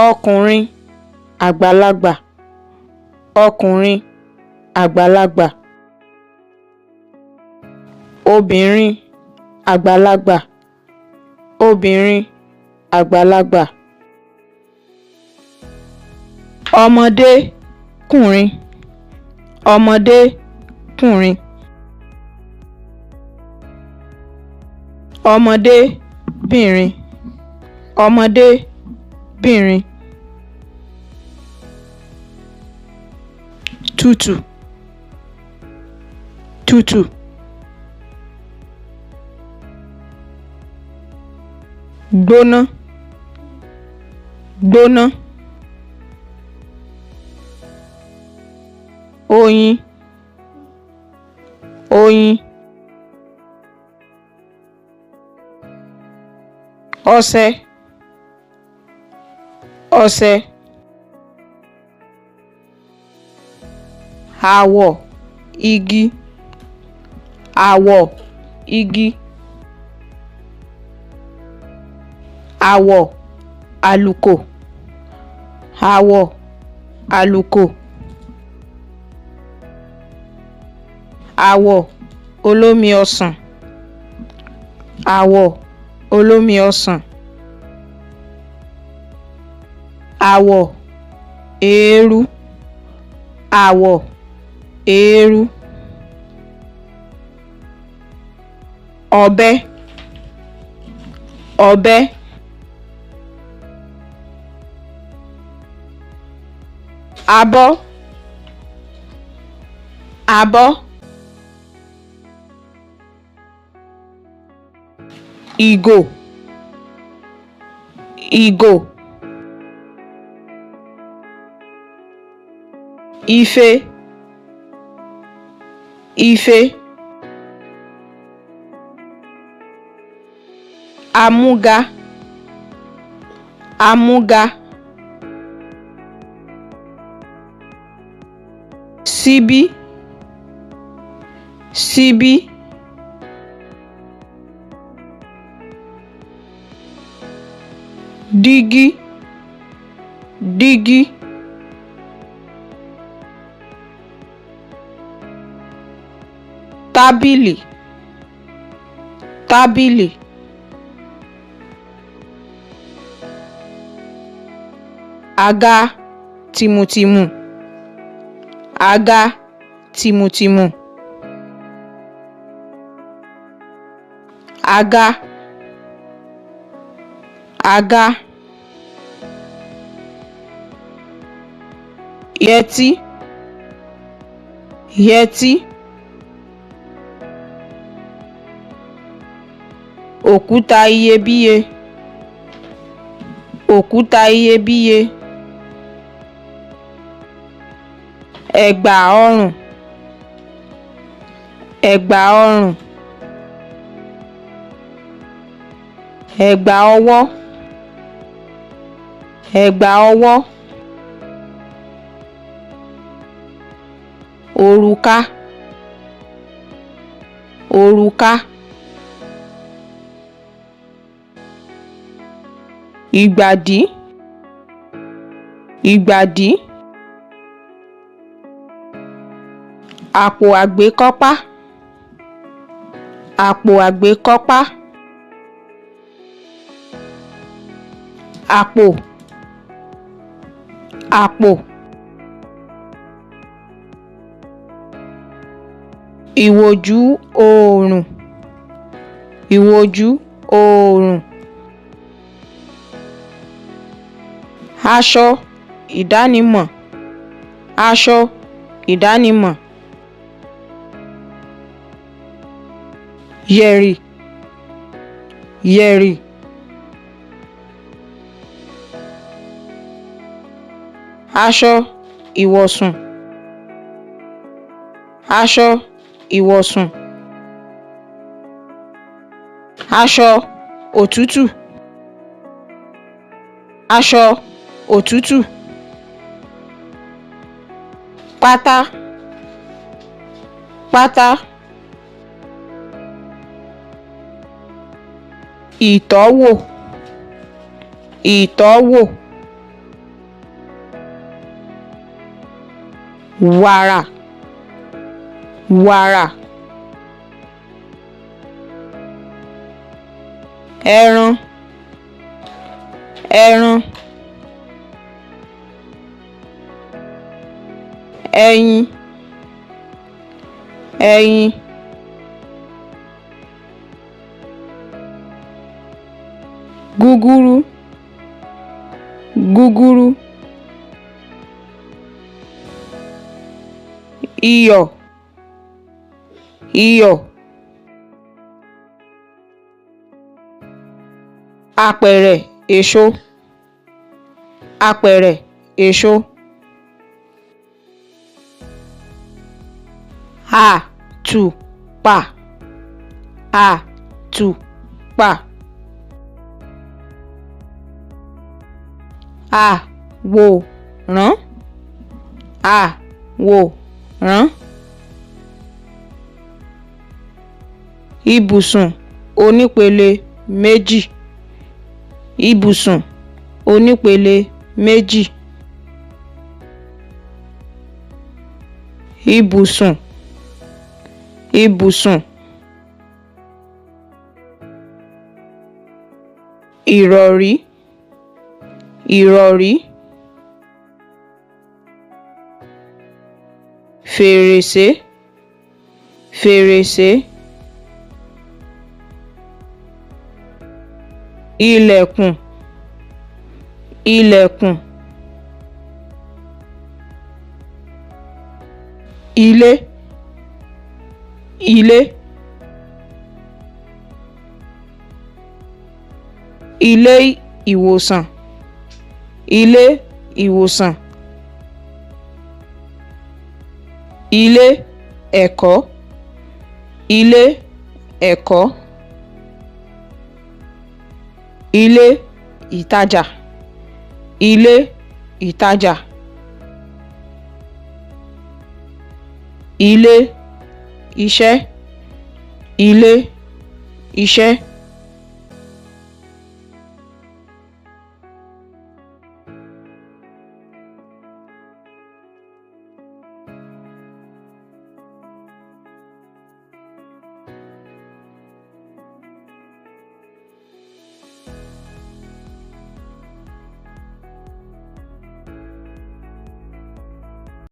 ọkùnrin àgbàlagbà, ọkùnrin àgbàlagbà. Obìnrin àgbàlagbà, obìnrin àgbàlagbà. Ọmọdékùnrin, ọmọdékùnrin. Ọmọdébìnrin, ọmọdébìnrin. Tútù, tútù. Gbóná, gbóná. Oyin, oyin. Ọṣẹ, ọṣẹ. Àwọ̀ igi, àwọ̀ igi. Àwọ̀ àlùkò, àwọ̀ àlùkò. Àwọ̀ olómi ọsàn, àwọ̀ olómi ọsàn. Àwọ̀ eérú, àwọ̀ eérú. Ọ̀bẹ, ọ̀bẹ. Abọ́, abọ́. Ìgò, ìgò. Ife, ife. Amúga, amúga. Síbí, síbí. Dígí, dígí. Tábìlì, tábìlì. Àga tìmùtìmù, àga tìmùtìmù. Àga, àga. Yẹtí, yẹtí. Òkúta iyebíye, òkúta iyebíye. Ẹ̀gbà ọrùn, ẹ̀gbà ọrùn. Ẹ̀gbà ọwọ́, ẹ̀gbà ọwọ́. Òrùka, òrùka. Ìgbàdí, ìgbàdí. Àpò àgbékọ́pá, àpò àgbékọ́pá. Àpò, àpò. Ìwòjú oòrùn, ìwòjú oòrùn. Aṣọ ìdánimọ̀, aṣọ ìdánimọ̀. Yẹ̀rì, yẹ̀rì. Aṣọ ìwọ̀sùn, aṣọ ìwọ̀sùn. Aṣọ òtútù, aṣọ òtútù. Pátá, pátá. Ìtọ́wò, ìtọ́wò. wàrà wàrà ẹran ẹran ẹyin ẹyin gúgúrú gúgúrú iyọ̀ iyọ̀ apẹ̀rẹ̀ èso apẹ̀rẹ̀ èso àtùpà àtùpà àwòrán àwòrán ibùsùn onípele méjì ibùsùn onípele méjì ibùsùn ibùsùn ìrọ̀rí ìrọ̀rí fèrèsé fèrèsé ilẹ̀kùn ilẹ̀kùn ilé ilé ilé ìwòsàn ilé ìwòsàn ilé ẹ̀kọ́ ilé ẹ̀kọ́ ilé ìtajà ilé ìtajà ilé iṣẹ́ ilé iṣẹ́